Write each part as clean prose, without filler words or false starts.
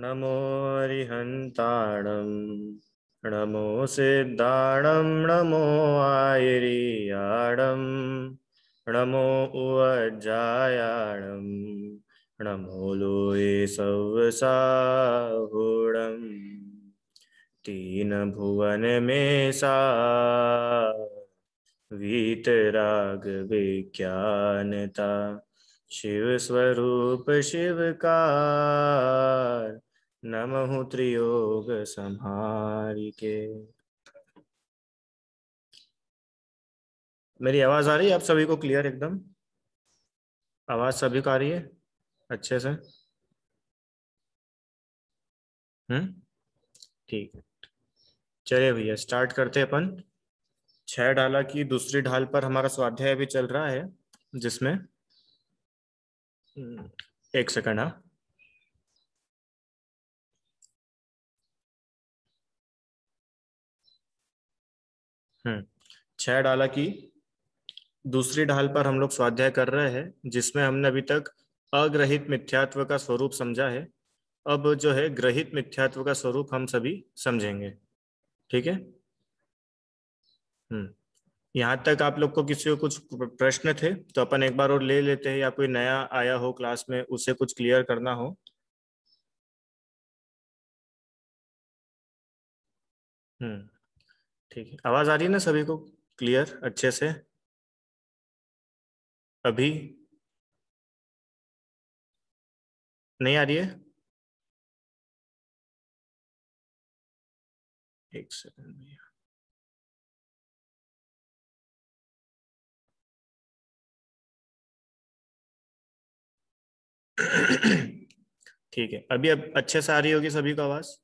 नमो अरिहन्ताणं नमो सिद्धाणं नमो आयर्याणं नमो उवज्जायाणं नमो लोये सव्वसाहुणं तीन भुवन में सा वीतराग विज्ञानता शिव स्वरूप शिवकार नमः त्रियोग संहारिके। मेरी आवाज आ रही है आप सभी को क्लियर एकदम? आवाज सभी को आ रही है अच्छे से? ठीक है, चलिए भैया स्टार्ट करते हैं अपन। छह ढाला की दूसरी ढाल पर हमारा स्वाध्याय भी चल रहा है, जिसमें एक सेकंड। हाँ, छह डाला की दूसरी ढाल पर हम लोग स्वाध्याय कर रहे हैं, जिसमें हमने अभी तक अग्रहित मिथ्यात्व का स्वरूप समझा है। अब जो है ग्रहित मिथ्यात्व का स्वरूप हम सभी समझेंगे। ठीक है। यहाँ तक आप लोग को किसी को कुछ प्रश्न थे तो अपन एक बार और ले लेते हैं, या कोई नया आया हो क्लास में उसे कुछ क्लियर करना हो। हम्म ठीक है, आवाज आ रही है ना सभी को क्लियर अच्छे से अभी? नहीं आ रही है? एक सेकंड भैया। ठीक है, अभी अब अच्छे से आ रही होगी सभी को आवाज?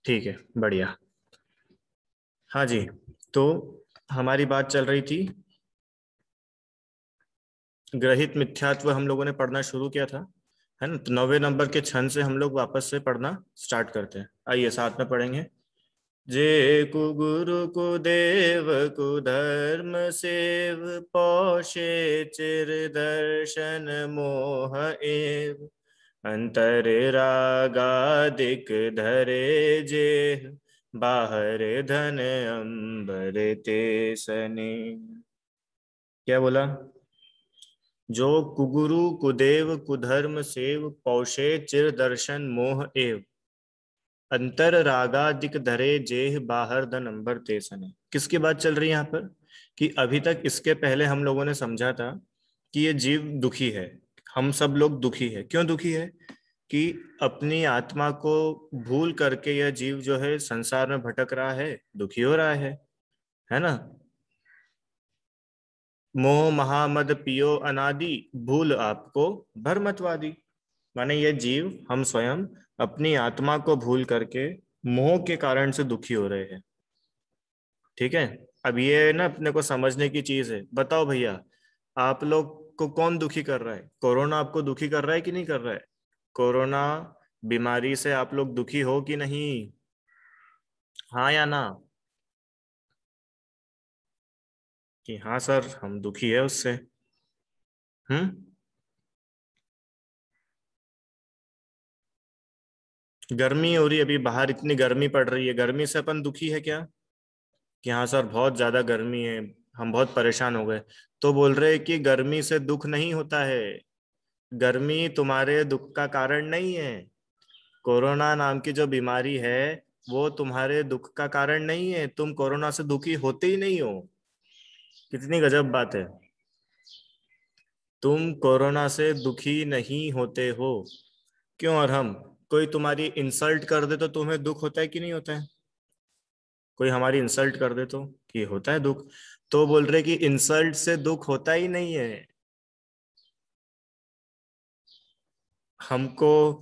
ठीक है, बढ़िया। हाँ जी, तो हमारी बात चल रही थी, ग्रहित मिथ्यात्व हम लोगों ने पढ़ना शुरू किया था, है ना? तो 90 नंबर के छंद से हम लोग वापस से पढ़ना स्टार्ट करते हैं। आइए साथ में पढ़ेंगे। जे कु गुरु कु देव कु धर्म सेव पौषे चिर दर्शन मोह एव अंतर रागादिक धरे जे बाहर धन अंबर ते सने। क्या बोला? जो कुगुरु कुदेव कुधर्म सेव पौषे चिर दर्शन मोह एव अंतर रागादिक धरे जेह बाहर धन अंबर ते सने। किसकी बात चल रही है यहाँ पर? कि अभी तक इसके पहले हम लोगों ने समझा था कि ये जीव दुखी है। हम सब लोग दुखी है। क्यों दुखी है? कि अपनी आत्मा को भूल करके यह जीव जो है संसार में भटक रहा है, दुखी हो रहा है ना? मोह महामद पियो अनादि भूल आपको भरमतवादी। माने ये जीव हम स्वयं अपनी आत्मा को भूल करके मोह के कारण से दुखी हो रहे हैं। ठीक है। अब ये ना अपने को समझने की चीज है। बताओ भैया, आप लोग को कौन दुखी कर रहा है? कोरोना आपको दुखी कर रहा है कि नहीं कर रहा है? कोरोना बीमारी से आप लोग दुखी हो कि नहीं? हाँ या ना? कि हाँ सर हम दुखी है उससे। हम्म गर्मी हो रही है, अभी बाहर इतनी गर्मी पड़ रही है, गर्मी से अपन दुखी है क्या? कि हाँ सर बहुत ज्यादा गर्मी है, हम बहुत परेशान हो गए। तो बोल रहे हैं कि गर्मी से दुख नहीं होता है। गर्मी तुम्हारे दुख का कारण नहीं है। कोरोना नाम की जो बीमारी है वो तुम्हारे दुख का कारण नहीं है। तुम कोरोना से दुखी होते ही नहीं हो। कितनी गजब बात है। तुम कोरोना से दुखी नहीं होते हो। क्यों? और हम, कोई तुम्हारी इंसल्ट कर दे तो तुम्हें दुख होता है कि नहीं होता है? कोई हमारी इंसल्ट कर दे तो कि होता है दुख। तो बोल रहे कि इंसल्ट से दुख होता ही नहीं है हमको।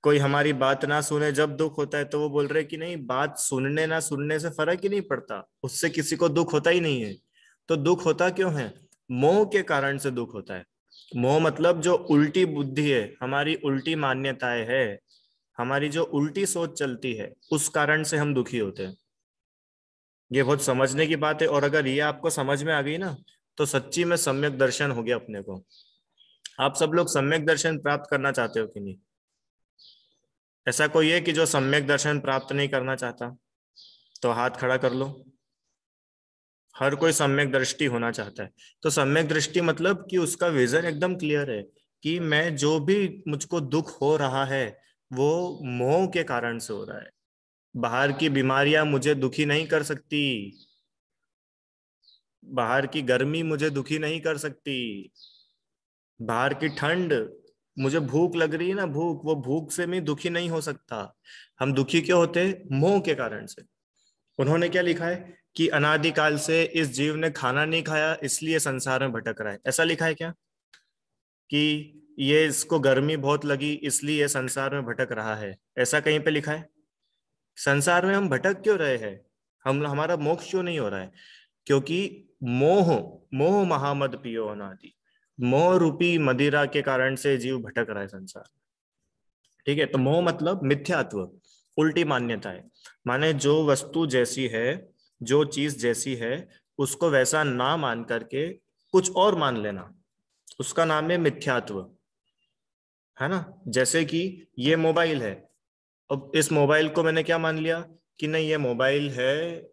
कोई हमारी बात ना सुने जब दुख होता है, तो वो बोल रहे कि नहीं, बात सुनने ना सुनने से फर्क ही नहीं पड़ता, उससे किसी को दुख होता ही नहीं है। तो दुख होता क्यों है? मोह के कारण से दुख होता है। मोह मतलब जो उल्टी बुद्धि है, हमारी उल्टी मान्यताएं है, हमारी जो उल्टी सोच चलती है, उस कारण से हम दुखी होते हैं। ये बहुत समझने की बात है। और अगर ये आपको समझ में आ गई ना, तो सच्ची में सम्यक दर्शन हो गया अपने को। आप सब लोग सम्यक दर्शन प्राप्त करना चाहते हो कि नहीं? ऐसा कोई है कि जो सम्यक दर्शन प्राप्त नहीं करना चाहता? तो हाथ खड़ा कर लो। हर कोई सम्यक दृष्टि होना चाहता है। तो सम्यक दृष्टि मतलब कि उसका विजन एकदम क्लियर है कि मैं जो भी मुझको दुख हो रहा है वो मोह के कारण से हो रहा है। बाहर की बीमारियां मुझे दुखी नहीं कर सकती। बाहर की गर्मी मुझे दुखी नहीं कर सकती। बाहर की ठंड, मुझे भूख लग रही है ना, भूख, वो भूख से मैं दुखी नहीं हो सकता। हम दुखी क्यों होते? मोह के कारण से। उन्होंने क्या लिखा है कि अनादिकाल से इस जीव ने खाना नहीं खाया इसलिए संसार में भटक रहा है, ऐसा लिखा है क्या? कि ये इसको गर्मी बहुत लगी इसलिए ये संसार में भटक रहा है, ऐसा कहीं पे लिखा है? संसार में हम भटक क्यों रहे हैं? हम, हमारा मोक्ष क्यों नहीं हो रहा है? क्योंकि मोह, मोह महामद पियो अनादि, मोह रूपी मदिरा के कारण से जीव भटक रहा है संसार। ठीक है, तो मोह मतलब मिथ्यात्व, उल्टी मान्यता है। माने जो वस्तु जैसी है, जो चीज जैसी है, उसको वैसा ना मान करके कुछ और मान लेना, उसका नाम है मिथ्यात्व। है ना? जैसे कि ये मोबाइल है, अब इस मोबाइल को मैंने क्या मान लिया कि नहीं ये मोबाइल है,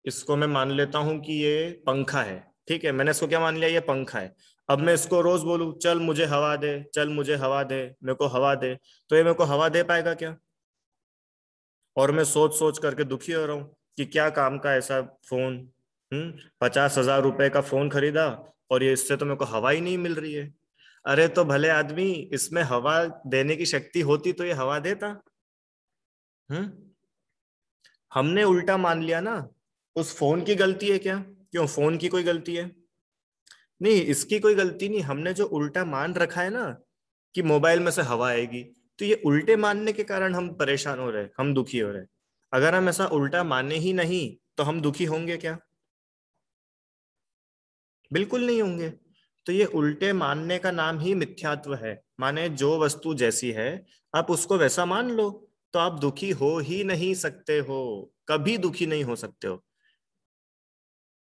इसको मैं मान लेता हूं कि ये पंखा है। ठीक है, मैंने इसको क्या मान लिया, ये पंखा है। अब मैं इसको रोज बोलूं चल मुझे हवा दे, चल मुझे हवा दे, मेरे को हवा दे, तो ये मेरे को हवा दे पाएगा क्या? और मैं सोच सोच करके दुखी हो रहा हूँ कि क्या काम का ऐसा फोन, 50,000 रुपए का फोन खरीदा और ये इससे तो मेरे को हवा ही नहीं मिल रही है। अरे तो भले आदमी, इसमें हवा देने की शक्ति होती तो ये हवा देता। हम्म हमने उल्टा मान लिया ना। उस फोन की गलती है क्या? क्यों, फोन की कोई गलती है? नहीं, इसकी कोई गलती नहीं, हमने जो उल्टा मान रखा है ना कि मोबाइल में से हवा आएगी, तो ये उल्टे मानने के कारण हम परेशान हो रहे हैं, हम दुखी हो रहे हैं। अगर हम ऐसा उल्टा माने ही नहीं तो हम दुखी होंगे क्या? बिल्कुल नहीं होंगे। तो ये उल्टे मानने का नाम ही मिथ्यात्व है। माने जो वस्तु जैसी है आप उसको वैसा मान लो, तो आप दुखी हो ही नहीं सकते हो, कभी दुखी नहीं हो सकते हो।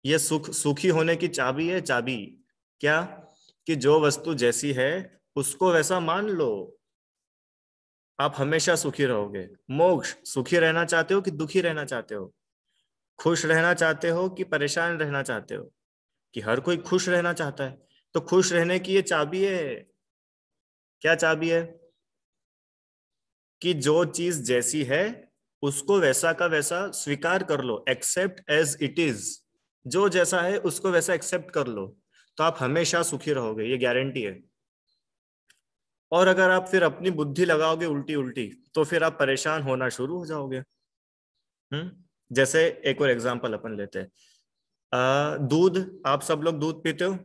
ये सुखी होने की चाबी है, चाबी। क्या? कि जो वस्तु जैसी है उसको वैसा मान लो, आप हमेशा सुखी रहोगे। मोक्ष, सुखी रहना चाहते हो कि दुखी रहना चाहते हो? खुश रहना चाहते हो कि परेशान रहना चाहते हो? कि हर कोई खुश रहना चाहता है। तो खुश रहने की ये चाबी है। क्या चाबी है? कि जो चीज जैसी है उसको वैसा का वैसा स्वीकार कर लो, एक्सेप्ट एज इट इज। जो जैसा है उसको वैसा एक्सेप्ट कर लो, तो आप हमेशा सुखी रहोगे, ये गारंटी है। और अगर आप फिर अपनी बुद्धि लगाओगे उल्टी उल्टी, तो फिर आप परेशान होना शुरू हो जाओगे। जैसे एक और एग्जांपल अपन लेते हैं। दूध, आप सब लोग दूध पीते हो,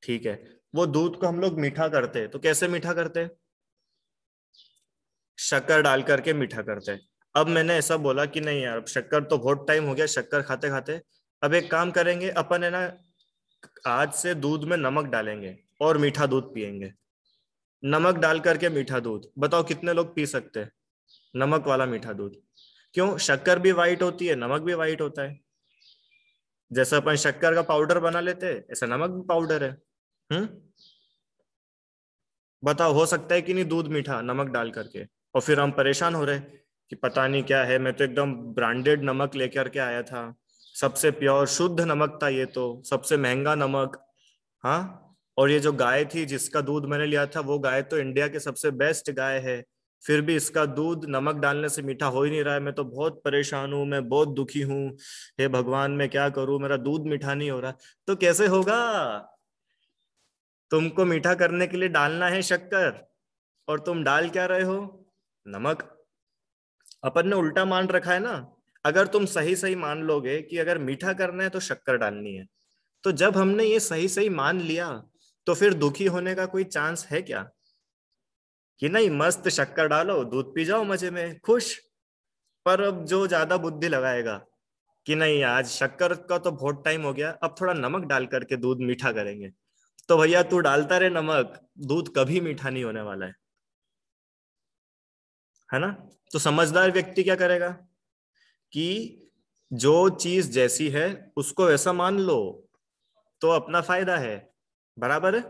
ठीक है। वो दूध को हम लोग मीठा करते हैं, तो कैसे मीठा करते हैं? शक्कर डाल करके मीठा करते हैं। अब मैंने ऐसा बोला कि नहीं यार, अब शक्कर तो बहुत टाइम हो गया शक्कर खाते खाते, अब एक काम करेंगे अपन, है ना, आज से दूध में नमक डालेंगे और मीठा दूध पियेंगे। नमक डाल करके मीठा दूध, बताओ कितने लोग पी सकते हैं नमक वाला मीठा दूध? क्यों, शक्कर भी वाइट होती है, नमक भी वाइट होता है। जैसे अपन शक्कर का पाउडर बना लेते हैं, ऐसा नमक भी पाउडर है। हम्म बताओ, हो सकता है कि नहीं दूध मीठा नमक डाल करके? और फिर हम परेशान हो रहे कि पता नहीं क्या है, मैं तो एकदम ब्रांडेड नमक लेकर के आया था, सबसे प्योर शुद्ध नमक था, ये तो सबसे महंगा नमक। हाँ, और ये जो गाय थी जिसका दूध मैंने लिया था, वो गाय तो इंडिया के सबसे बेस्ट गाय है, फिर भी इसका दूध नमक डालने से मीठा हो ही नहीं रहा है। मैं तो बहुत परेशान हूँ, मैं बहुत दुखी हूँ, हे भगवान मैं क्या करूं, मेरा दूध मीठा नहीं हो रहा। तो कैसे होगा? तुमको मीठा करने के लिए डालना है शक्कर, और तुम डाल क्या रहे हो? नमक। अपन ने उल्टा मान रखा है ना। अगर तुम सही सही मान लोगे कि अगर मीठा करना है तो शक्कर डालनी है, तो जब हमने ये सही सही मान लिया, तो फिर दुखी होने का कोई चांस है क्या? कि नहीं, मस्त शक्कर डालो, दूध पी जाओ मजे में खुश। पर अब जो ज्यादा बुद्धि लगाएगा कि नहीं आज शक्कर का तो बहुत टाइम हो गया, अब थोड़ा नमक डाल करके दूध मीठा करेंगे, तो भैया तू डालता रहे नमक, दूध कभी मीठा नहीं होने वाला है ना? तो समझदार व्यक्ति क्या करेगा कि जो चीज जैसी है उसको वैसा मान लो, तो अपना फायदा है। बराबर है?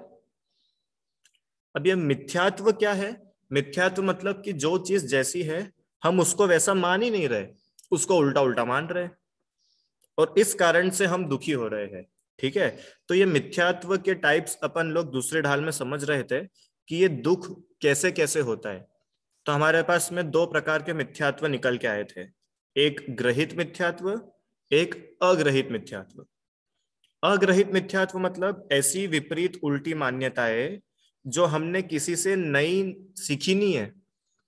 अब ये मिथ्यात्व क्या है? मिथ्यात्व मतलब कि जो चीज जैसी है हम उसको वैसा मान ही नहीं रहे, उसको उल्टा उल्टा मान रहे, और इस कारण से हम दुखी हो रहे हैं। ठीक है, तो ये मिथ्यात्व के टाइप्स अपन लोग दूसरे ढाल में समझ रहे थे कि ये दुख कैसे कैसे होता है। तो हमारे पास में दो प्रकार के मिथ्यात्व निकल के आए थे, एक ग्रहित मिथ्यात्व, एक अग्रहित मिथ्यात्व। अग्रहित मिथ्यात्व मतलब ऐसी विपरीत उल्टी मान्यताएं जो हमने किसी से नई सीखी नहीं है,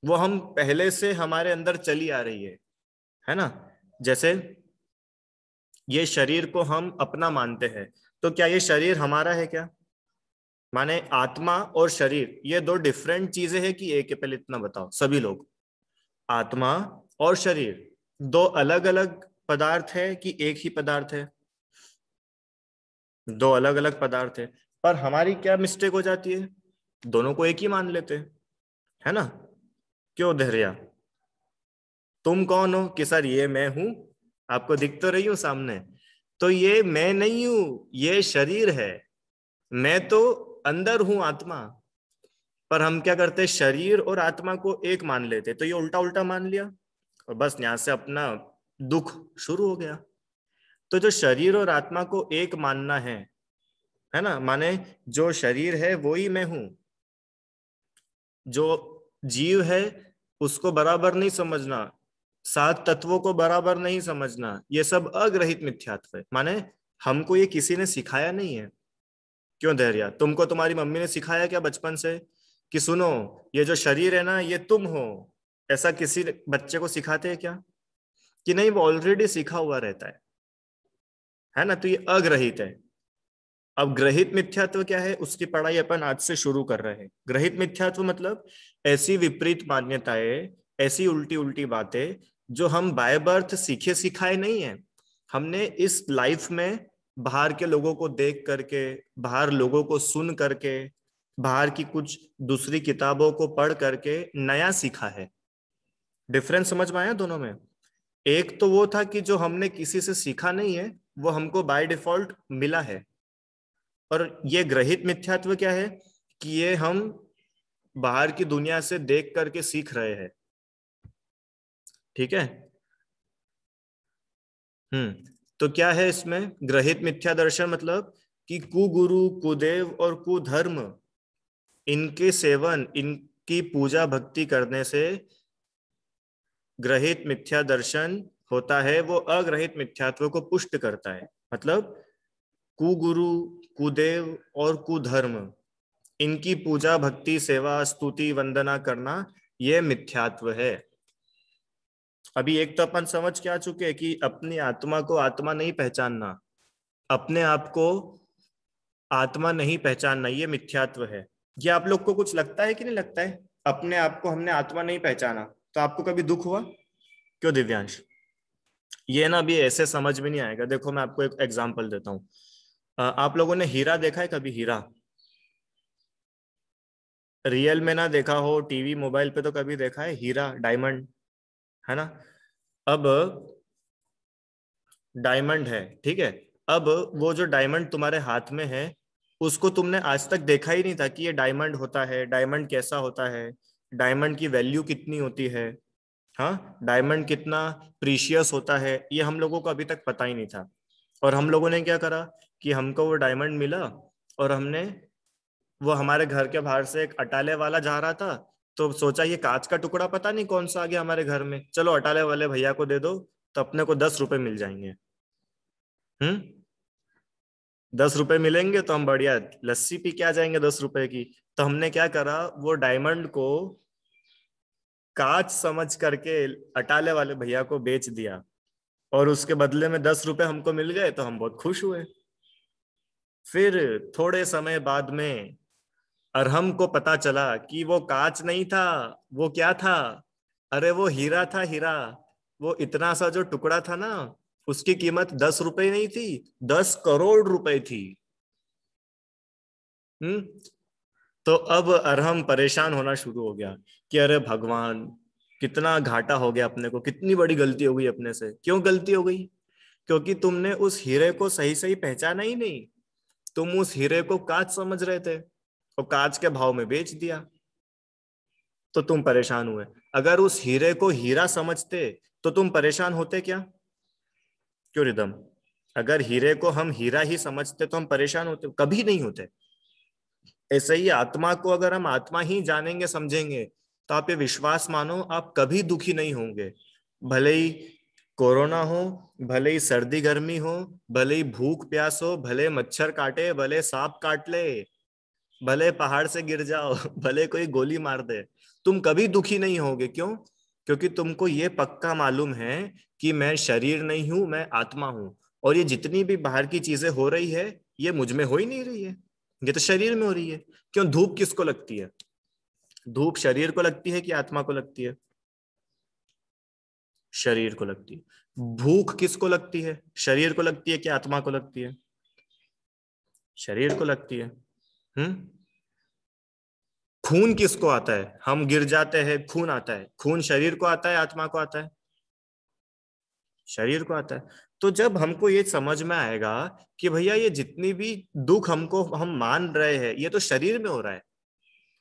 वो हम पहले से हमारे अंदर चली आ रही है ना। जैसे ये शरीर को हम अपना मानते हैं, तो क्या ये शरीर हमारा है क्या? माने आत्मा और शरीर ये दो डिफरेंट चीजें हैं कि एक है? पहले इतना बताओ सभी लोग, आत्मा और शरीर दो अलग अलग पदार्थ है कि एक ही पदार्थ है? दो अलग अलग पदार्थ है। पर हमारी क्या मिस्टेक हो जाती है, दोनों को एक ही मान लेते हैं, है ना। क्यों धैर्या, तुम कौन हो कि सर ये मैं हूं, आपको दिख तो रही हूं सामने, तो ये मैं नहीं हूं, ये शरीर है, मैं तो अंदर हूं आत्मा। पर हम क्या करते हैं, शरीर और आत्मा को एक मान लेते, तो ये उल्टा उल्टा मान लिया, और बस यहां से अपना दुख शुरू हो गया। तो जो शरीर और आत्मा को एक मानना है ना, माने जो शरीर है वो ही मैं हूं, जो जीव है उसको बराबर नहीं समझना, सात तत्वों को बराबर नहीं समझना, ये सब अग्रहित मिथ्यात्व है। माने हमको ये किसी ने सिखाया नहीं है। क्यों धैर्य, तुमको तुम्हारी मम्मी ने सिखाया क्या बचपन से कि सुनो ये जो शरीर है ना ये तुम हो? ऐसा किसी बच्चे को सिखाते हैं क्या? कि नहीं, वो ऑलरेडी सीखा हुआ रहता है ना। तो ये अग्रहित है। अब ग्रहित मिथ्यात्व क्या है, उसकी पढ़ाई अपन आज से शुरू कर रहे हैं। ग्रहित मिथ्यात्व मतलब ऐसी विपरीत मान्यताएं, ऐसी उल्टी उल्टी बातें जो हम बाय बर्थ सीखे सिखाए नहीं है, हमने इस लाइफ में बाहर के लोगों को देख करके, बाहर लोगों को सुन करके, बाहर की कुछ दूसरी किताबों को पढ़ करके नया सीखा है। डिफरेंस समझ में आया दोनों में? एक तो वो था कि जो हमने किसी से सीखा नहीं है, वो हमको बाय डिफॉल्ट मिला है। और ये ग्रहित मिथ्यात्व क्या है कि ये हम बाहर की दुनिया से देख करके सीख रहे हैं। ठीक है। तो क्या है इसमें, ग्रहित मिथ्या दर्शन मतलब कि कुगुरु कुदेव और कुधर्म, इनके सेवन, इनकी पूजा भक्ति करने से ग्रहित मिथ्या दर्शन होता है, वो अग्रहित मिथ्यात्व को पुष्ट करता है। मतलब कुगुरु, कुदेव और कुधर्म, इनकी पूजा भक्ति सेवा स्तुति वंदना करना, यह मिथ्यात्व है। अभी एक तो अपन समझ के आ चुके हैं कि अपनी आत्मा को आत्मा नहीं पहचानना, अपने आप को आत्मा नहीं पहचानना, ये मिथ्यात्व है। ये आप लोग को कुछ लगता है कि नहीं लगता है? अपने आप को हमने आत्मा नहीं पहचाना तो आपको कभी दुख हुआ? क्यों दिव्यांश? ये ना अभी ऐसे समझ में नहीं आएगा। देखो मैं आपको एक एग्जांपल देता हूँ। आप लोगों ने हीरा देखा है कभी? हीरा रियल में ना देखा हो, टीवी मोबाइल पे तो कभी देखा है हीरा, डायमंड, है ना। अब डायमंड है, ठीक है। अब वो जो डायमंड तुम्हारे हाथ में है, उसको तुमने आज तक देखा ही नहीं था कि ये डायमंड होता है, डायमंड कैसा होता है, डायमंड की वैल्यू कितनी होती है, हाँ, डायमंड कितना प्रीशियस होता है, ये हम लोगों को अभी तक पता ही नहीं था। और हम लोगों ने क्या करा कि हमको वो डायमंड मिला, और हमने, वो हमारे घर के बाहर से एक अटाले वाला जा रहा था, तो सोचा ये कांच का टुकड़ा पता नहीं कौन सा आ गया हमारे घर में, चलो अटाले वाले भैया को दे दो तो अपने को 10 रुपए मिल जाएंगे। 10 रुपए मिलेंगे तो हम बढ़िया लस्सी पी के आ जाएंगे 10 रुपए की। तो हमने क्या करा, वो डायमंड को कांच समझ करके अटाले वाले भैया को बेच दिया, और उसके बदले में 10 रुपए हमको मिल गए, तो हम बहुत खुश हुए। फिर थोड़े समय बाद में अरहम को पता चला कि वो कांच नहीं था, वो क्या था, अरे वो हीरा था, हीरा। वो इतना सा जो टुकड़ा था ना, उसकी कीमत 10 रुपए नहीं थी, 10 करोड़ रुपए थी। हम्म। तो अब अरहम परेशान होना शुरू हो गया कि अरे भगवान, कितना घाटा हो गया अपने को, कितनी बड़ी गलती हो गई अपने से। क्यों गलती हो गई? क्योंकि तुमने उस हीरे को सही सही पहचाना ही नहीं। तुम उस हीरे को कांच समझ रहे थे और कांच के भाव में बेच दिया। तो तुम परेशान हुए। अगर उस हीरे को हीरा समझते तो तुम परेशान होते क्या? क्यों रिदम? अगर हीरे को हम हीरा ही समझते तो हम परेशान होते? कभी नहीं होते। ऐसे ही आत्मा को अगर हम आत्मा ही जानेंगे समझेंगे तो आप ये विश्वास मानो, आप कभी दुखी नहीं होंगे। भले ही कोरोना हो, भले ही सर्दी गर्मी हो, भले ही भूख प्यास हो, भले मच्छर काटे, भले सांप काट ले, भले पहाड़ से गिर जाओ, भले कोई गोली मार दे, तुम कभी दुखी नहीं होगे। क्यों? क्योंकि तुमको ये पक्का मालूम है कि मैं शरीर नहीं हूं, मैं आत्मा हूं। और ये जितनी भी बाहर की चीजें हो रही है, ये मुझ में हो ही नहीं रही है, ये तो शरीर में हो रही है। क्यों? धूप किसको लगती है? धूप शरीर को लगती है कि आत्मा को लगती है? शरीर को लगती है। भूख किसको लगती है? शरीर को लगती है कि आत्मा को लगती है? शरीर को लगती है। हम्म। खून किसको आता है? हम गिर जाते हैं, खून आता है। खून शरीर को आता है, आत्मा को आता है? शरीर को आता है। तो जब हमको ये समझ में आएगा कि भैया ये जितनी भी दुख हमको हम मान रहे हैं ये तो शरीर में हो रहा है,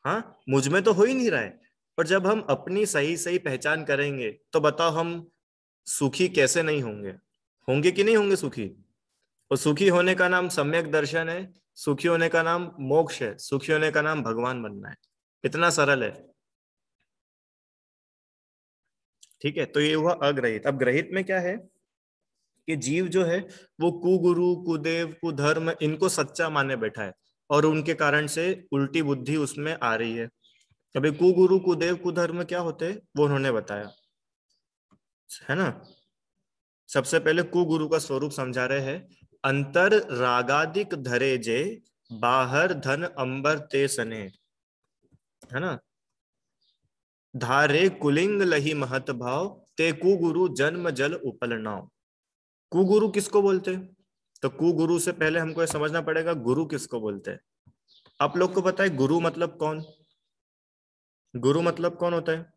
हाँ मुझ में तो हो ही नहीं रहा है। और जब हम अपनी सही सही पहचान करेंगे तो बताओ हम सुखी कैसे नहीं होंगे? होंगे कि नहीं होंगे सुखी? और सुखी होने का नाम सम्यक दर्शन है, सुखी होने का नाम मोक्ष है, सुखी होने का नाम भगवान बनना है। इतना सरल है। ठीक है, तो ये हुआ अग्रहित। अब ग्रहित में क्या है कि जीव जो है वो कुगुरु कुदेव कुधर्म इनको सच्चा माने बैठा है, और उनके कारण से उल्टी बुद्धि उसमें आ रही है। अभी कुगुरु कुदेव कुधर्म क्या होते हैं वो उन्होंने बताया है ना। सबसे पहले कुगुरु का स्वरूप समझा रहे हैं। अंतर रागादिक धरे जे, बाहर धन अंबर ते सने, है ना। धारे कुलिंग लही महत भाव, ते कुगुरु जन्म जल उपलनाओ। कुगुरु किसको बोलते हैं? तो कुगुरु से पहले हमको ये समझना पड़ेगा गुरु किसको बोलते हैं। आप लोग को पता है गुरु मतलब कौन? गुरु मतलब कौन होता है?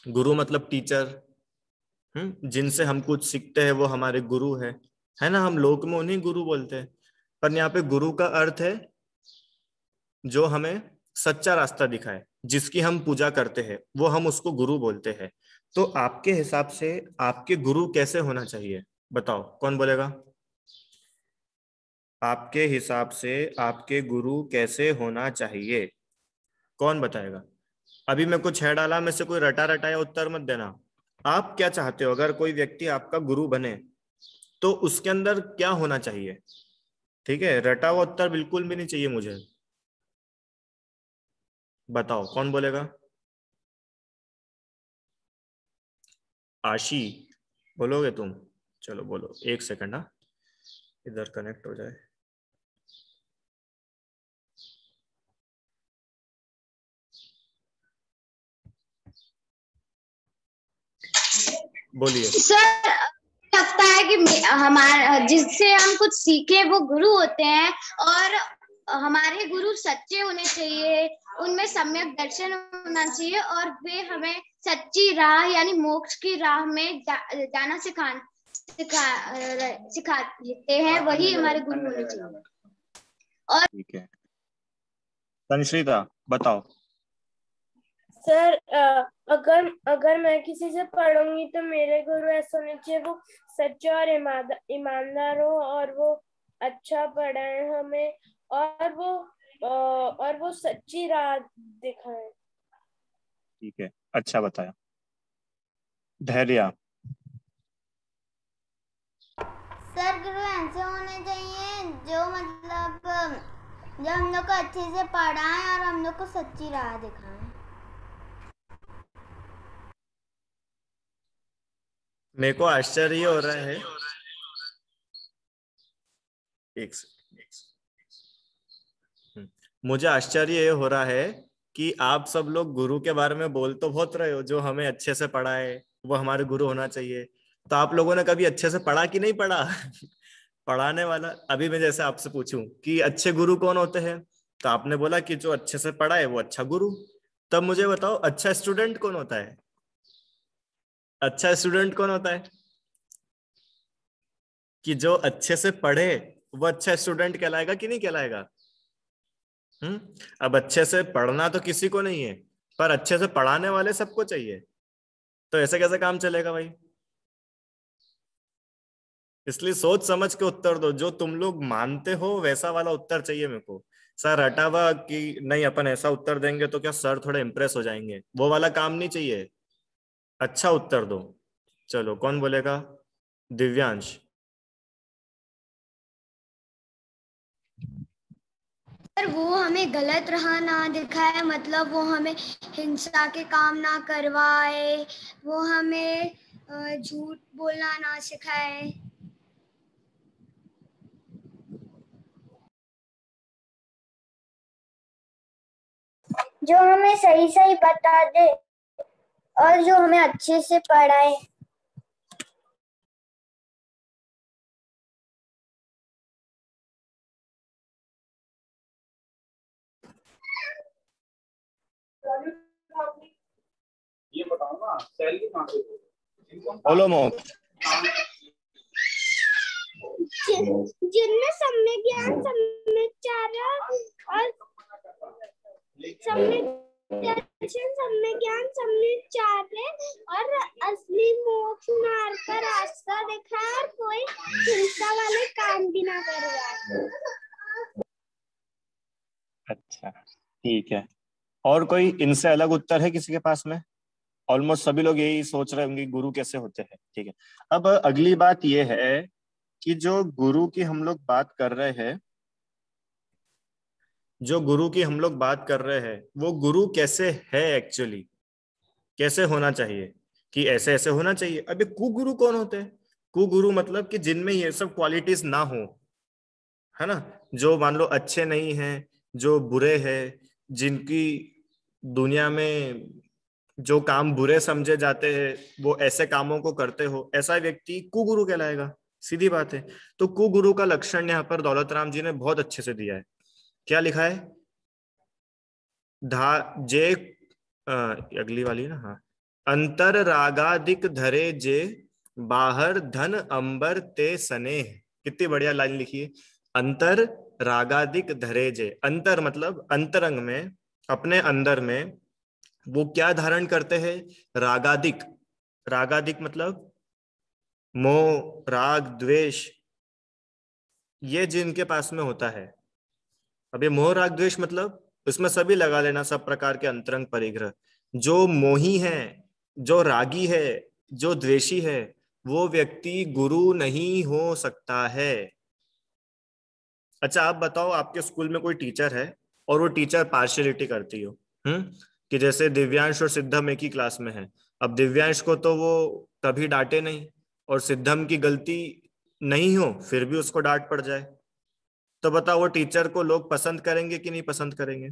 गुरु मतलब टीचर। जिनसे हम कुछ सीखते हैं वो हमारे गुरु है ना। हम लोक में उन्हीं गुरु बोलते हैं। पर यहाँ पे गुरु का अर्थ है जो हमें सच्चा रास्ता दिखाए, जिसकी हम पूजा करते हैं, वो हम उसको गुरु बोलते हैं। तो आपके हिसाब से आपके गुरु कैसे होना चाहिए? बताओ, कौन बोलेगा? आपके हिसाब से आपके गुरु कैसे होना चाहिए? कौन बताएगा? अभी मैं कुछ है डाला में से कोई रटा रटाया उत्तर मत देना। आप क्या चाहते हो अगर कोई व्यक्ति आपका गुरु बने तो उसके अंदर क्या होना चाहिए? ठीक है, रटा हुआ उत्तर बिल्कुल भी नहीं चाहिए मुझे। बताओ कौन बोलेगा? आशी, बोलोगे तुम? चलो बोलो, एक सेकंड। हाँ, इधर कनेक्ट हो जाए। बोलिए। सर, लगता है कि हमारा जिससे हम कुछ सीखे वो गुरु होते हैं, और हमारे गुरु सच्चे होने चाहिए, उनमें सम्यक दर्शन होना चाहिए, और वे हमें सच्ची राह यानी मोक्ष की राह में जाना सिखाते हैं। वही हमारे गुरु होने चाहिए। और ठीक है, तनुश्रीदा बताओ। सर, अगर अगर मैं किसी से पढ़ूंगी तो मेरे गुरु ऐसा होने चाहिए वो सच्चा और ईमानदार हो, और वो अच्छा पढ़ाए हमें, और वो सच्ची राह दिखाए। ठीक है, अच्छा बताया। धैर्य। सर, गुरु ऐसे होने चाहिए जो मतलब जो हम लोग को अच्छे से पढ़ाएं और हम लोग को सच्ची राह दिखाएं। मेरे को आश्चर्य हो रहा है, एक मुझे आश्चर्य ये हो रहा है कि आप सब लोग गुरु के बारे में बोल तो बहुत रहे हो, जो हमें अच्छे से पढ़ाए वो हमारे गुरु होना चाहिए। तो आप लोगों ने कभी अच्छे से पढ़ा कि नहीं पढ़ा? पढ़ाने वाला, अभी मैं जैसे आपसे पूछूं कि अच्छे गुरु कौन होते हैं, तो आपने बोला कि जो अच्छे से पढ़ाए वो अच्छा गुरु। तब मुझे बताओ अच्छा स्टूडेंट कौन होता है? अच्छा स्टूडेंट कौन होता है? कि जो अच्छे से पढ़े वो अच्छा स्टूडेंट कहलाएगा कि नहीं कहलाएगा? अब अच्छे से पढ़ना तो किसी को नहीं है, पर अच्छे से पढ़ाने वाले सबको चाहिए, तो ऐसे कैसे काम चलेगा भाई? इसलिए सोच समझ के उत्तर दो, जो तुम लोग मानते हो वैसा वाला उत्तर चाहिए मेरे को। सर हटावा कि नहीं अपन ऐसा उत्तर देंगे तो क्या सर थोड़े इम्प्रेस हो जाएंगे, वो वाला काम नहीं चाहिए, अच्छा उत्तर दो। चलो कौन बोलेगा? दिव्यांश। सर वो हमें गलत राह ना दिखाए, मतलब वो हमें हिंसा के काम ना करवाए, वो हमें झूठ बोलना ना सिखाए। जो हमें सही सही बता दे और जो हमें अच्छे से पढ़ाए। ये बताओ ना, सैलरी कहाँ से बोलो मोह। जिनमें सम्यक ज्ञान, सम्यक चारा और सम्यक दर्शन, सम्यक ज्ञान, सम्यक चारे और असली मोक्ष मार्ग का रास्ता दिखाए और कोई हिंसा वाले काम भी ना करवाए। अच्छा ठीक है, और कोई इनसे अलग उत्तर है किसी के पास में? ऑलमोस्ट सभी लोग यही सोच रहे होंगे गुरु कैसे होते हैं। ठीक है, अब अगली बात यह है कि जो गुरु की हम लोग बात कर रहे हैं, जो गुरु की हम लोग बात कर रहे हैं वो गुरु कैसे है एक्चुअली, कैसे होना चाहिए, कि ऐसे ऐसे होना चाहिए। अभी कुगुरु कौन होते हैं? कुगुरु मतलब कि जिनमें ये सब क्वालिटीज ना हो, है ना, जो मान लो अच्छे नहीं हैं, जो बुरे हैं, जिनकी दुनिया में जो काम बुरे समझे जाते हैं वो ऐसे कामों को करते हो, ऐसा व्यक्ति कुगुरु कहलाएगा। सीधी बात है। तो कुगुरु का लक्षण यहाँ पर दौलत राम जी ने बहुत अच्छे से दिया है। क्या लिखा है? जे अगली वाली ना, हाँ, अंतर रागादिक धरे जे, बाहर धन अंबर ते सने। कितनी बढ़िया लाइन लिखी है। अंतर रागादिक धरे जे, अंतर मतलब अंतरंग में, अपने अंदर में वो क्या धारण करते हैं? रागादिक। रागादिक मतलब मोह, राग, द्वेष, ये जिनके पास में होता है। अब ये मोह राग द्वेष मतलब उसमें सभी लगा लेना, सब प्रकार के अंतरंग परिग्रह। जो मोही है, जो रागी है, जो द्वेषी है, वो व्यक्ति गुरु नहीं हो सकता है। अच्छा आप बताओ, आपके स्कूल में कोई टीचर है और वो टीचर पार्शियलिटी करती हो, कि जैसे दिव्यांश और सिद्धम एक ही क्लास में है, अब दिव्यांश को तो वो कभी डांटे नहीं और सिद्धम की गलती नहीं हो फिर भी उसको डांट पड़ जाए, तो बताओ वो टीचर को लोग पसंद करेंगे कि नहीं पसंद करेंगे?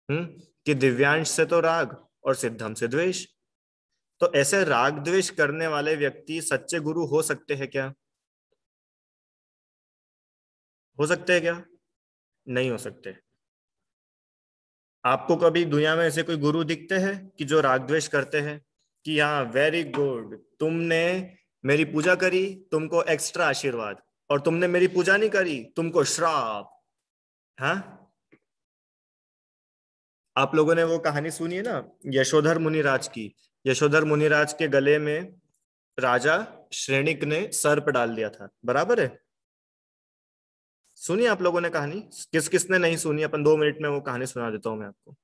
कि दिव्यांश से तो राग और सिद्धम से द्वेष। तो ऐसे राग द्वेष करने वाले व्यक्ति सच्चे गुरु हो सकते हैं क्या? हो सकते हैं क्या? नहीं हो सकते। आपको कभी दुनिया में ऐसे कोई गुरु दिखते हैं कि जो राग द्वेष करते हैं, कि हाँ वेरी गुड, तुमने मेरी पूजा करी तुमको एक्स्ट्रा आशीर्वाद, और तुमने मेरी पूजा नहीं करी तुमको श्राप? हाँ, आप लोगों ने वो कहानी सुनी है ना यशोधर मुनिराज की? यशोधर मुनिराज के गले में राजा श्रेणिक ने सर्प डाल दिया था, बराबर है? सुनिए आप लोगों ने कहानी, किस किसने नहीं सुनी? अपन 2 मिनट में वो कहानी सुना देता हूं मैं आपको।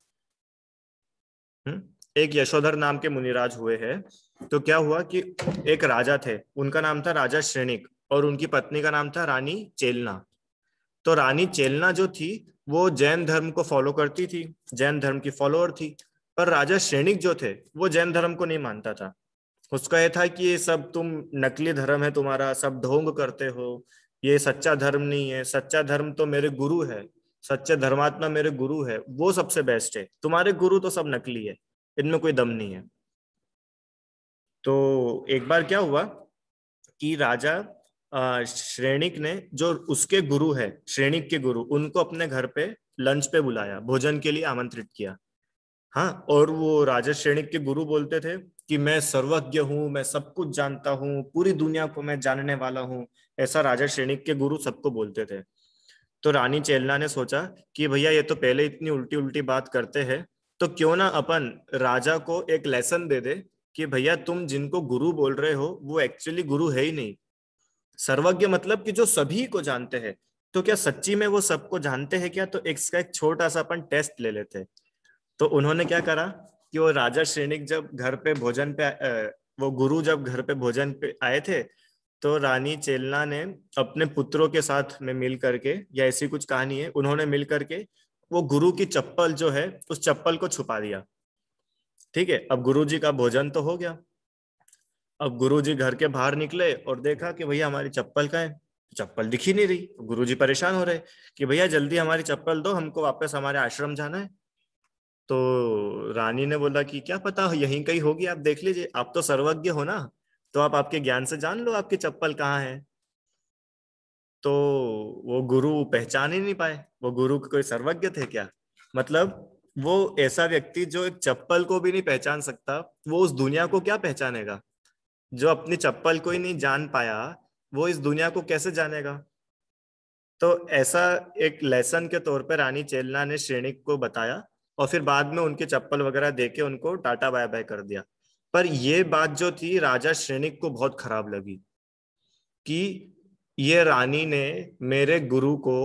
एक यशोधर नाम के मुनिराज हुए हैं। तो क्या हुआ कि एक राजा थे, उनका नाम था राजा श्रेणिक, और उनकी पत्नी का नाम था रानी चेलना। तो रानी चेलना जो थी वो जैन धर्म को फॉलो करती थी, जैन धर्म की फॉलोअर थी। पर राजा श्रेणिक जो थे वो जैन धर्म को नहीं मानता था। उसका यह था कि ये सब तुम नकली धर्म है तुम्हारा, सब ढोंग करते हो, ये सच्चा धर्म नहीं है, सच्चा धर्म तो मेरे गुरु है, सच्चे धर्मात्मा मेरे गुरु है, वो सबसे बेस्ट है, तुम्हारे गुरु तो सब नकली है, इनमें कोई दम नहीं है। तो एक बार क्या हुआ कि राजा श्रेणिक ने, जो उसके गुरु है, श्रेणिक के गुरु, उनको अपने घर पे लंच पे बुलाया, भोजन के लिए आमंत्रित किया। हाँ, और वो राजा श्रेणिक के गुरु बोलते थे कि मैं सर्वज्ञ हूँ, मैं सब कुछ जानता हूँ, पूरी दुनिया को मैं जानने वाला हूँ, ऐसा राजा श्रेणिक के गुरु सबको बोलते थे। तो रानी चेलना ने सोचा कि भैया ये तो पहले इतनी उल्टी उल्टी बात करते हैं, तो क्यों ना अपन राजा को एक लेसन दे दे कि भैया तुम जिनको गुरु बोल रहे हो वो एक्चुअली गुरु है ही नहीं। सर्वज्ञ मतलब कि जो सभी को जानते हैं, तो क्या सच्ची में वो सबको जानते हैं क्या? तो इसका एक छोटा सा अपन टेस्ट ले लेते हैं। तो उन्होंने क्या करा कि वो राजा श्रेणिक जब घर पे भोजन पे वो गुरु जब घर पे भोजन पे आए थे, तो रानी चेलना ने अपने पुत्रों के साथ में मिल करके, या ऐसी कुछ कहानी है, उन्होंने मिल करके वो गुरु की चप्पल जो है उस चप्पल को छुपा दिया। ठीक है, अब गुरु जी का भोजन तो हो गया। अब गुरु जी घर के बाहर निकले और देखा कि भैया हमारी चप्पल कहाँ है? चप्पल दिख ही नहीं रही। गुरु जी परेशान हो रहे कि भैया जल्दी हमारी चप्पल दो, हमको वापस हमारे आश्रम जाना है। तो रानी ने बोला कि क्या पता यहीं कहीं होगी, आप देख लीजिए, आप तो सर्वज्ञ हो ना, तो आप आपके ज्ञान से जान लो आपकी चप्पल कहाँ है। तो वो गुरु पहचान ही नहीं पाए। वो गुरु कोई सर्वज्ञ थे क्या? मतलब वो ऐसा व्यक्ति जो एक चप्पल को भी नहीं पहचान सकता, वो उस दुनिया को क्या पहचानेगा? जो अपनी चप्पल को ही नहीं जान पाया, वो इस दुनिया को कैसे जानेगा? तो ऐसा एक लेसन के तौर पे रानी चेलना ने श्रेणिक को बताया, और फिर बाद में उनके चप्पल वगैरह देके उनको टाटा बाय बाय कर दिया। पर ये बात जो थी राजा श्रेणिक को बहुत खराब लगी कि ये रानी ने मेरे गुरु को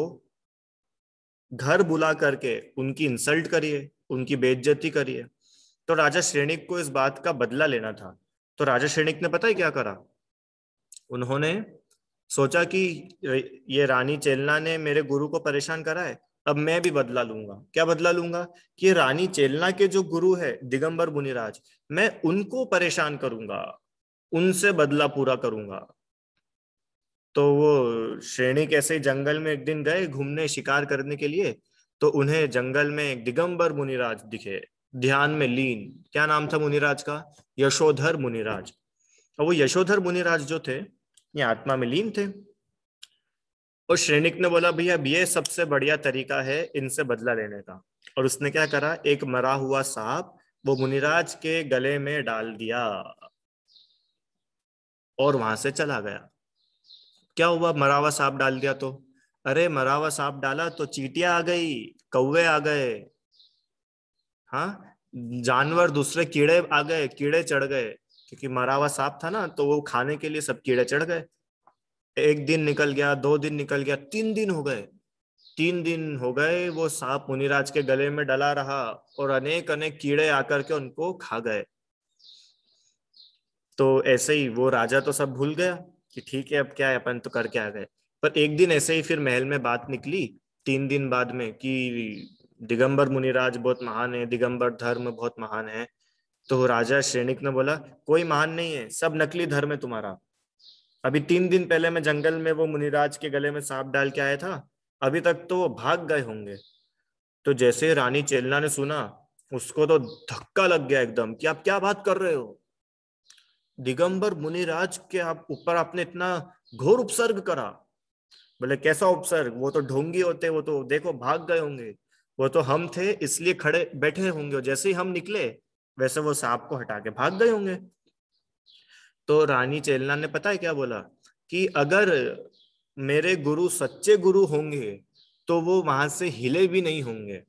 घर बुला करके उनकी इंसल्ट करी है, उनकी बेइज्जती करी है। तो राजा श्रेणिक को इस बात का बदला लेना था। तो राजा श्रेणिक ने पता है क्या करा? उन्होंने सोचा कि ये रानी चेलना ने मेरे गुरु को परेशान करा है, अब मैं भी बदला लूंगा। क्या बदला लूंगा? कि रानी चेलना के जो गुरु है दिगंबर मुनिराज, मैं उनको परेशान करूंगा, उनसे बदला पूरा करूंगा। तो वो श्रेणी कैसे जंगल में एक दिन गए घूमने, शिकार करने के लिए। तो उन्हें जंगल में एक दिगंबर मुनिराज दिखे, ध्यान में लीन। क्या नाम था मुनिराज का? यशोधर मुनिराज। और वो यशोधर मुनिराज जो थे ये आत्मा में लीन थे। और श्रेणिक ने बोला भैया ये सबसे बढ़िया तरीका है इनसे बदला लेने का। और उसने क्या करा, एक मरा हुआ सांप वो मुनिराज के गले में डाल दिया और वहां से चला गया। क्या हुआ? मरा हुआ सांप डाल दिया तो, अरे मरा हुआ सांप डाला तो चींटियां आ गई, कौवे आ गए, हाँ, जानवर दूसरे कीड़े आ गए, कीड़े चढ़ गए, क्योंकि मरा हुआ सांप था ना, तो वो खाने के लिए सब कीड़े चढ़ गए। एक दिन निकल गया, 2 दिन निकल गया, 3 दिन हो गए। 3 दिन हो गए वो सांप मुनिराज के गले में डला रहा और अनेक अनेक कीड़े आकर के उनको खा गए। तो ऐसे ही वो राजा तो सब भूल गया कि ठीक है अब क्या है, अपन तो करके आ गए। पर एक दिन ऐसे ही फिर महल में बात निकली 3 दिन बाद में कि दिगंबर मुनिराज बहुत महान है, दिगंबर धर्म बहुत महान है। तो राजा श्रेणिक ने बोला कोई महान नहीं है, सब नकली धर्म है तुम्हारा। अभी 3 दिन पहले मैं जंगल में वो मुनिराज के गले में सांप डाल के आया था, अभी तक तो वो भाग गए होंगे। तो जैसे रानी चेलना ने सुना, उसको तो धक्का लग गया एकदम कि आप क्या बात कर रहे हो? दिगंबर मुनिराज के आप ऊपर आपने इतना घोर उपसर्ग करा। बोले कैसा उपसर्ग? वो तो ढोंगी होते, वो तो देखो भाग गए होंगे। वो तो हम थे इसलिए खड़े बैठे होंगे, जैसे ही हम निकले वैसे वो सांप को हटा के भाग गए होंगे। तो रानी चेलना ने पता है क्या बोला कि अगर मेरे गुरु सच्चे गुरु होंगे तो वो वहां से हिले भी नहीं होंगे,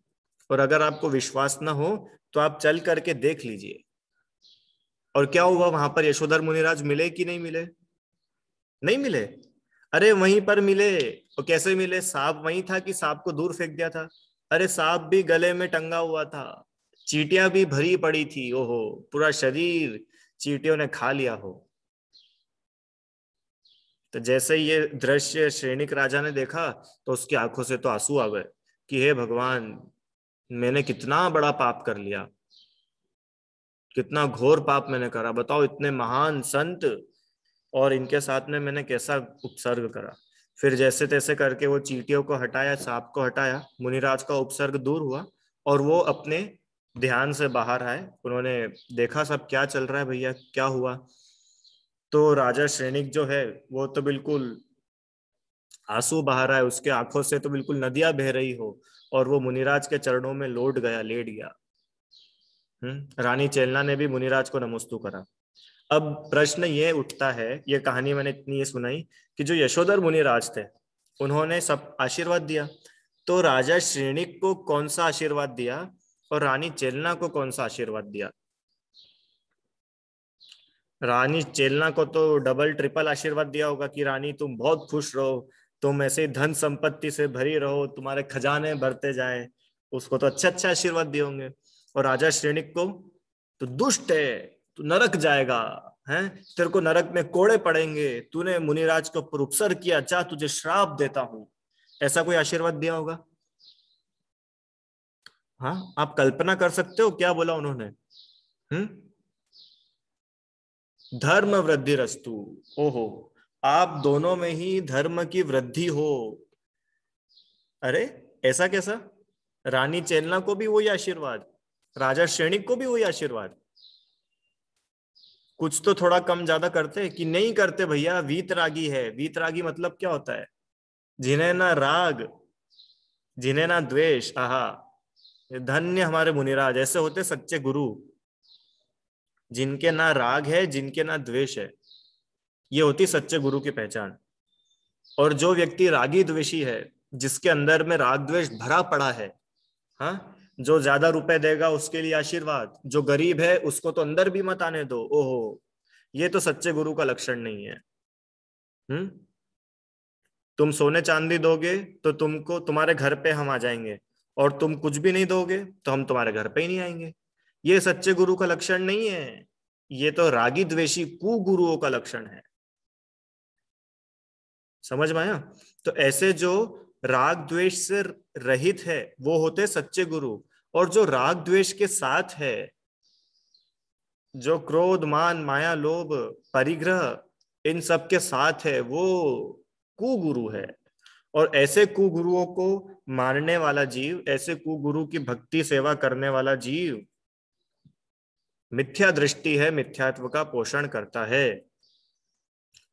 और अगर आपको विश्वास ना हो तो आप चल करके देख लीजिए। और क्या हुआ वहां पर? यशोधर मुनिराज मिले कि नहीं मिले? नहीं मिले। अरे वहीं पर मिले। और कैसे मिले? सांप वहीं था कि सांप को दूर फेंक दिया था? अरे सांप भी गले में टंगा हुआ था, चींटियां भी भरी पड़ी थी, ओहो पूरा शरीर चींटियों ने खा लिया हो। तो जैसे ये दृश्य श्रेणिक राजा ने देखा तो उसकी आंखों से तो आंसू आ गए कि हे भगवान, मैंने कितना बड़ा पाप कर लिया, कितना घोर पाप मैंने करा। बताओ इतने महान संत और इनके साथ में मैंने कैसा उपसर्ग करा। फिर जैसे तैसे करके वो चींटियों को हटाया, सांप को हटाया, मुनिराज का उपसर्ग दूर हुआ और वो अपने ध्यान से बाहर आए। उन्होंने देखा सब क्या चल रहा है भैया, क्या हुआ। तो राजा श्रेणिक जो है वो तो बिल्कुल आंसू बहा रहा है, उसके आंखों से तो बिल्कुल नदियां बह रही हो, और वो मुनिराज के चरणों में लौट गया, लेट गया। रानी चेलना ने भी मुनिराज को नमस्तु करा। अब प्रश्न ये उठता है, ये कहानी मैंने इतनी ये सुनाई कि जो यशोधर मुनिराज थे उन्होंने सब आशीर्वाद दिया, तो राजा श्रेणिक को कौन सा आशीर्वाद दिया और रानी चेलना को कौन सा आशीर्वाद दिया? रानी चेलना को तो डबल ट्रिपल आशीर्वाद दिया होगा कि रानी तुम बहुत खुश रहो, तुम ऐसे धन संपत्ति से भरी रहो, तुम्हारे खजाने भरते जाए। उसको तो अच्छे अच्छे आशीर्वाद दिए होंगे। और राजा श्रेणिक को तो दुष्ट है, तू नरक जाएगा, हैं, तेरे को नरक में कोड़े पड़ेंगे, तूने मुनिराज को उपसर किया, जा तुझे श्राप देता हूं, ऐसा कोई आशीर्वाद दिया होगा? हाँ, आप कल्पना कर सकते हो क्या बोला उन्होंने? धर्म वृद्धि रस्तु। ओहो, आप दोनों में ही धर्म की वृद्धि हो। अरे ऐसा कैसा? रानी चेलना को भी वही आशीर्वाद, राजा श्रेणिक को भी वही आशीर्वाद। कुछ तो थोड़ा कम ज्यादा करते कि नहीं करते भैया? वीतरागी है। वीतरागी मतलब क्या होता है? जिन्हें ना राग, जिन्हें ना द्वेष। आहा, धन्य हमारे मुनिराज, ऐसे होते सच्चे गुरु, जिनके ना राग है, जिनके ना द्वेष है। ये होती सच्चे गुरु की पहचान। और जो व्यक्ति रागी द्वेषी है, जिसके अंदर में राग द्वेष भरा पड़ा है, हाँ, जो ज्यादा रुपए देगा उसके लिए आशीर्वाद, जो गरीब है उसको तो अंदर भी मत आने दो, ओहो, ये तो सच्चे गुरु का लक्षण नहीं है। तुम सोने चांदी दोगे तो तुमको, तुम्हारे घर पे हम आ जाएंगे, और तुम कुछ भी नहीं दोगे तो हम तुम्हारे घर पे ही नहीं आएंगे। ये सच्चे गुरु का लक्षण नहीं है, ये तो रागी द्वेषी कुगुरुओं का लक्षण है। समझ में आया? तो ऐसे जो राग द्वेष से रहित है वो होते सच्चे गुरु, और जो राग द्वेष के साथ है, जो क्रोध मान माया लोभ परिग्रह इन सब के साथ है, वो कुगुरु है। और ऐसे कुगुरुओं को मारने वाला जीव, ऐसे कुगुरु की भक्ति सेवा करने वाला जीव मिथ्या दृष्टि है, मिथ्यात्व का पोषण करता है।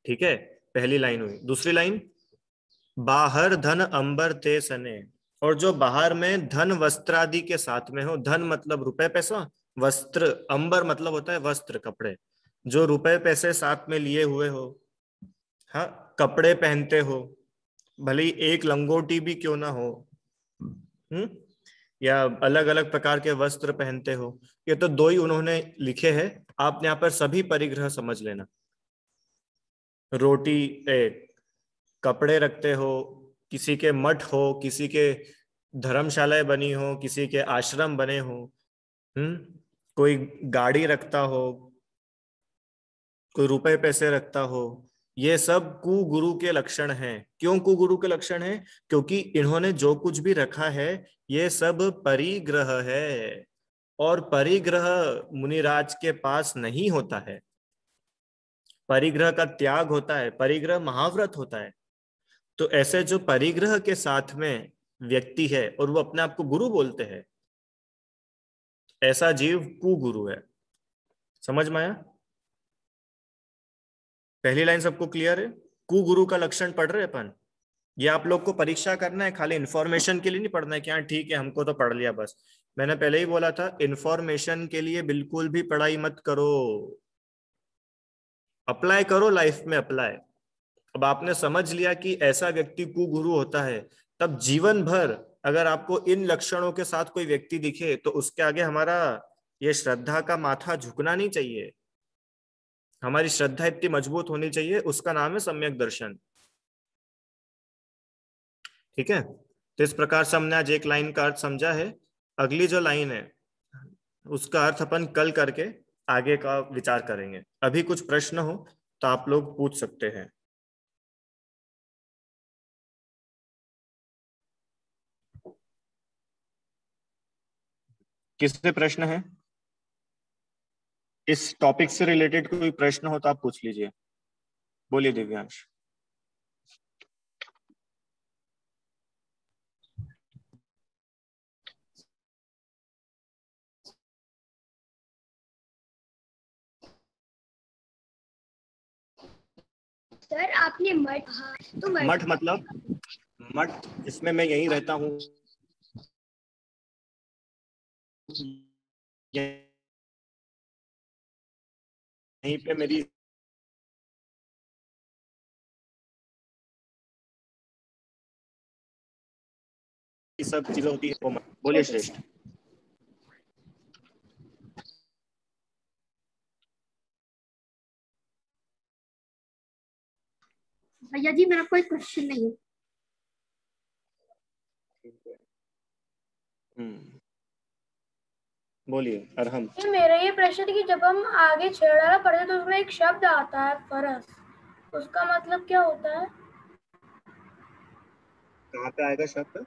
ठीक है, पहली लाइन हुई। दूसरी लाइन, बाहर धन अंबर ते सने। और जो बाहर में धन वस्त्र आदि के साथ में हो, धन मतलब रुपए पैसा, वस्त्र अंबर मतलब होता है वस्त्र कपड़े, जो रुपए पैसे साथ में लिए हुए हो, हाँ, कपड़े पहनते हो, भले ही एक लंगोटी भी क्यों ना हो, या अलग अलग प्रकार के वस्त्र पहनते हो। ये तो दो ही उन्होंने लिखे हैं, आप यहाँ पर सभी परिग्रह समझ लेना। रोटी, कपड़े रखते हो, किसी के मठ हो, किसी के धर्मशालाएं बनी हो, किसी के आश्रम बने हो, कोई गाड़ी रखता हो, कोई रुपए पैसे रखता हो, ये सब कुगुरु के लक्षण हैं। क्यों कुगुरु के लक्षण हैं? क्योंकि इन्होंने जो कुछ भी रखा है ये सब परिग्रह है, और परिग्रह मुनिराज के पास नहीं होता है। परिग्रह का त्याग होता है, परिग्रह महाव्रत होता है। तो ऐसे जो परिग्रह के साथ में व्यक्ति है और वो अपने आप को गुरु बोलते हैं, ऐसा जीव कुगुरु है। समझ में आया? पहली लाइन सबको क्लियर है? कुगुरु का लक्षण पढ़ रहे अपन। ये आप लोग को परीक्षा करना है, खाली इंफॉर्मेशन के लिए नहीं पढ़ना है कि हाँ ठीक है हमको तो पढ़ लिया बस। मैंने पहले ही बोला था, इंफॉर्मेशन के लिए बिल्कुल भी पढ़ाई मत करो, अप्लाई करो, लाइफ में अप्लाई। अब आपने समझ लिया कि ऐसा व्यक्ति कुगुरु होता है, तब जीवन भर अगर आपको इन लक्षणों के साथ कोई व्यक्ति दिखे तो उसके आगे हमारा ये श्रद्धा का माथा झुकना नहीं चाहिए। हमारी श्रद्धा इतनी मजबूत होनी चाहिए, उसका नाम है सम्यक दर्शन। ठीक है, तो इस प्रकार से हमने आज एक लाइन का अर्थ समझा है। अगली जो लाइन है उसका अर्थ अपन कल करके आगे का विचार करेंगे। अभी कुछ प्रश्न हो तो आप लोग पूछ सकते हैं। किससे प्रश्न है? इस टॉपिक से रिलेटेड कोई प्रश्न हो तो आप पूछ लीजिए। बोलिए दिव्यांश। सर आपने मठ, हाँ तो मठ मतलब मठ जिसमें मैं यहीं रहता हूँ, यहीं पे मेरी सब चीजें होती है। बोलिए श्रेष्ठ। भैया जी मेरा कोई क्वेश्चन नहीं है। बोलिए अरहम। मेरा ये प्रश्न है कि जब हम आगे छेड़ाला पढ़ते तो उसमें एक शब्द आता है फरस, उसका मतलब क्या होता है? कहाँ पे आएगा शब्द?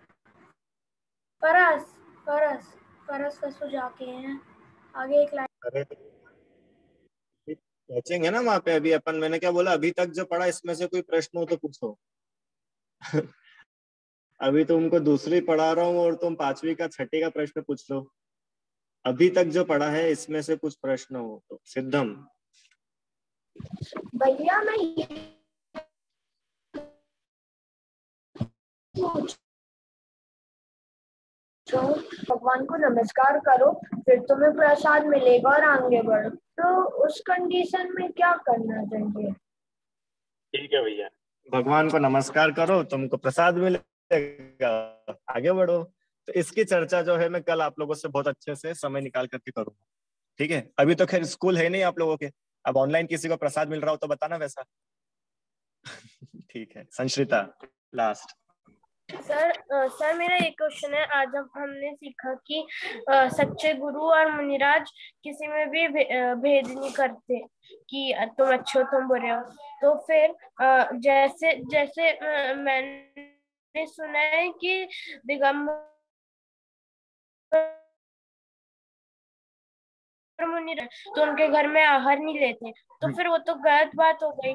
फरस फरस फरस फसो जाके हैं आगे एक लाइन। अरे पहुंचेंगे ना वहां पे। अभी अपन, मैंने क्या बोला, अभी तक जो पढ़ा इसमें से कोई प्रश्न हो तो पूछो। अभी तुमको दूसरी पढ़ा रहा हूँ और तुम पांचवी का छठी का प्रश्न पूछ लो। अभी तक जो पढ़ा है इसमें से कुछ प्रश्न हो तो। सिद्धम। भैया मैं तो भगवान को नमस्कार करो फिर तुम्हें प्रसाद मिलेगा और आगे बढ़ो, तो उस कंडीशन में क्या करना चाहिए? ठीक है भैया, भगवान को नमस्कार करो, तुमको प्रसाद मिलेगा, आगे बढ़ो। तो इसकी चर्चा जो है मैं कल आप लोगों से बहुत अच्छे से समय निकाल करके करूंगा। ठीक है, अभी तो खैर स्कूल है नहीं आप लोगों के। अब ऑनलाइन किसी को प्रसाद मिल रहा हो तो बताना वैसा। ठीक है, संश्रिता लास्ट। सर मेरा एक क्वेश्चन है। आज हमने सीखा कि सच्चे गुरु और मुनिराज किसी में भी भेद नहीं करते कि तुम अच्छे हो तुम बुरे हो। तो फिर जैसे जैसे मैंने सुना है कि दिगंबर मुनिराज तो उनके घर में आहार नहीं लेते, तो फिर वो तो गलत बात हो गई।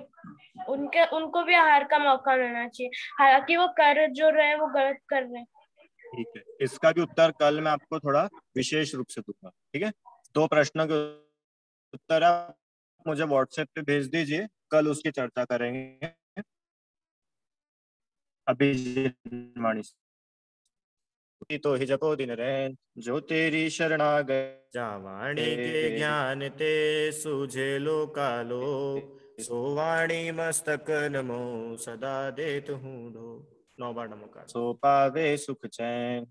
उनको भी आहार का मौका मिलना चाहिए, हालांकि वो कर जो रहे हैं वो गलत कर रहे हैं। ठीक है, इसका भी उत्तर कल मैं आपको थोड़ा विशेष रूप से दूंगा। ठीक है, 2 प्रश्नों के उत्तर आप मुझे व्हाट्सएप पे भेज दीजिए, कल उसकी चर्चा करेंगे। अभी तो ही जपो दिन रैन, जो तेरी शरणागत जावाणी के ज्ञान ते सूझे लोकालो, सोवाणी मस्तक नमो सदा देत हूँ दो। 9 बार नमो का सो पावे सुख चैन।